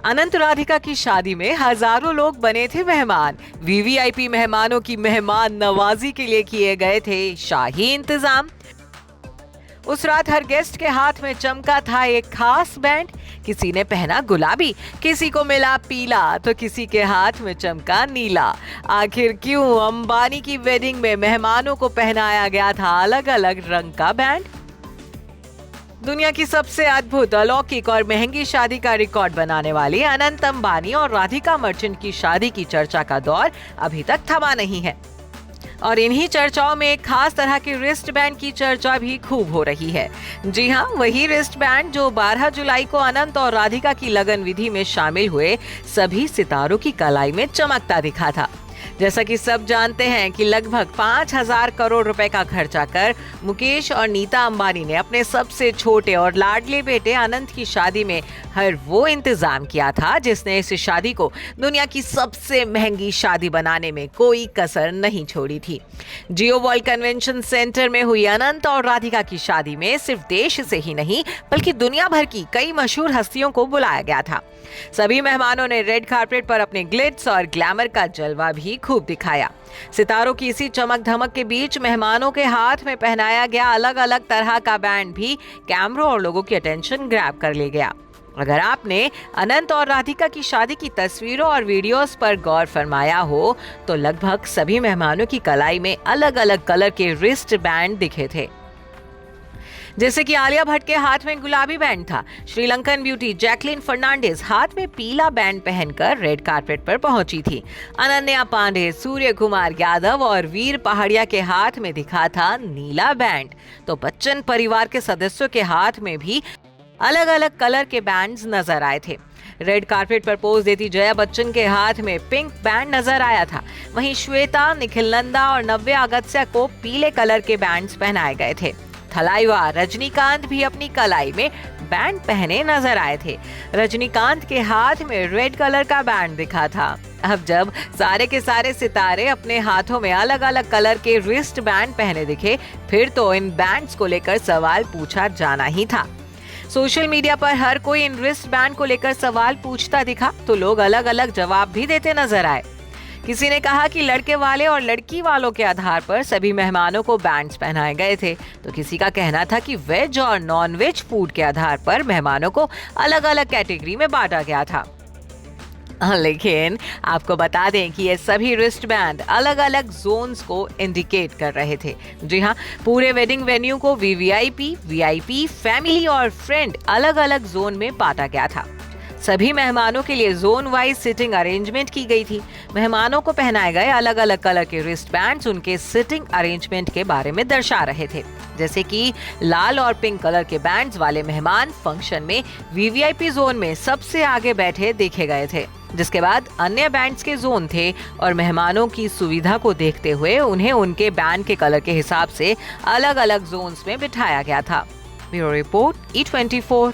अनंत राधिका की शादी में हजारों लोग बने थे मेहमान। वीवीआईपी मेहमानों की मेहमान नवाजी के लिए किए गए थे शाही इंतजाम। उस रात हर गेस्ट के हाथ में चमका था एक खास बैंड। किसी ने पहना गुलाबी, किसी को मिला पीला, तो किसी के हाथ में चमका नीला। आखिर क्यों अंबानी की वेडिंग में मेहमानों को पहनाया गया था अलग अलग रंग का बैंड? दुनिया की सबसे अद्भुत, अलौकिक और महंगी शादी का रिकॉर्ड बनाने वाली अनंत अंबानी और राधिका मर्चेंट की शादी की चर्चा का दौर अभी तक थमा नहीं है। और इन्हीं चर्चाओं में एक खास तरह के रिस्ट बैंड की चर्चा भी खूब हो रही है। जी हाँ, वही रिस्ट बैंड जो 12 जुलाई को अनंत और राधिका की लगन विधि में शामिल हुए सभी सितारों की कलाई में चमकता दिखा था। जैसा कि सब जानते हैं कि लगभग 5,000 करोड़ रुपए का खर्चा कर मुकेश और नीता अंबानी ने अपने सबसे छोटे और लाडले बेटे अनंत की शादी में हर वो इंतजाम किया था जिसने इस शादी को दुनिया की सबसे महंगी शादी बनाने में कोई कसर नहीं छोड़ी थी। जियो वर्ल्ड कन्वेंशन सेंटर में हुई अनंत और राधिका की शादी में सिर्फ देश से ही नहीं बल्कि दुनिया भर की कई मशहूर हस्तियों को बुलाया गया था। सभी मेहमानों ने रेड कार्पेट पर अपने ग्लिट्स और ग्लैमर का जलवा भी खूब दिखाया। सितारों की इसी चमक धमक के बीच मेहमानों के हाथ में पहनाया गया अलग अलग तरह का बैंड भी कैमरों और लोगों की अटेंशन ग्रैब कर ले गया। अगर आपने अनंत और राधिका की शादी की तस्वीरों और वीडियोस पर गौर फरमाया हो तो लगभग सभी मेहमानों की कलाई में अलग अलग कलर के रिस्ट बैंड दिखे थे। जैसे कि आलिया भट्ट के हाथ में गुलाबी बैंड था। श्रीलंकन ब्यूटी जैकलिन फर्नांडिस हाथ में पीला बैंड पहनकर रेड कार्पेट पर पहुंची थी। अनन्या पांडे, सूर्य कुमार यादव और वीर पहाड़िया के हाथ में दिखा था नीला बैंड। तो बच्चन परिवार के सदस्यों के हाथ में भी अलग अलग कलर के बैंड्स नजर आए थे। रेड कार्पेट पर पोज देती जया बच्चन के हाथ में पिंक बैंड नजर आया था। वहीं श्वेता, निखिल नंदा और नव्या अगस्त्या को पीले कलर के बैंड्स पहनाए गए थे। थलाइवा रजनीकांत भी अपनी कलाई में बैंड पहने नजर आए थे। रजनीकांत के हाथ में रेड कलर का बैंड दिखा था। अब जब सारे के सारे सितारे अपने हाथों में अलग अलग कलर के रिस्ट बैंड पहने दिखे, फिर तो इन बैंड्स को लेकर सवाल पूछा जाना ही था। सोशल मीडिया पर हर कोई इन रिस्ट बैंड को लेकर सवाल पूछता दिखा तो लोग अलग अलग जवाब भी देते नजर आए। किसी ने कहा कि लड़के वाले और लड़की वालों के आधार पर सभी मेहमानों को बैंड्स पहनाए गए थे, तो किसी का कहना था कि वेज और नॉन वेज फूड के आधार पर मेहमानों को अलग अलग कैटेगरी में बांटा गया था। लेकिन आपको बता दें कि ये सभी रिस्ट बैंड अलग अलग जोन्स को इंडिकेट कर रहे थे। जी हाँ, पूरे वेडिंग वेन्यू को वीवीआईपी, वीआईपी, फैमिली और फ्रेंड अलग अलग जोन में बांटा गया था। सभी मेहमानों के लिए जोन वाइज सिटिंग अरेंजमेंट की गई थी। मेहमानों को पहनाए गए अलग अलग कलर के रिस्ट बैंड्स उनके सिटिंग अरेंजमेंट के बारे में दर्शा रहे थे। जैसे कि लाल और पिंक कलर के बैंड्स वाले मेहमान फंक्शन में वीवीआईपी जोन में सबसे आगे बैठे देखे गए थे, जिसके बाद अन्य बैंड्स के जोन थे और मेहमानों की सुविधा को देखते हुए उन्हें उनके बैंड के कलर के हिसाब से अलग अलग जोन्स में बिठाया गया था। Bureau report, E24।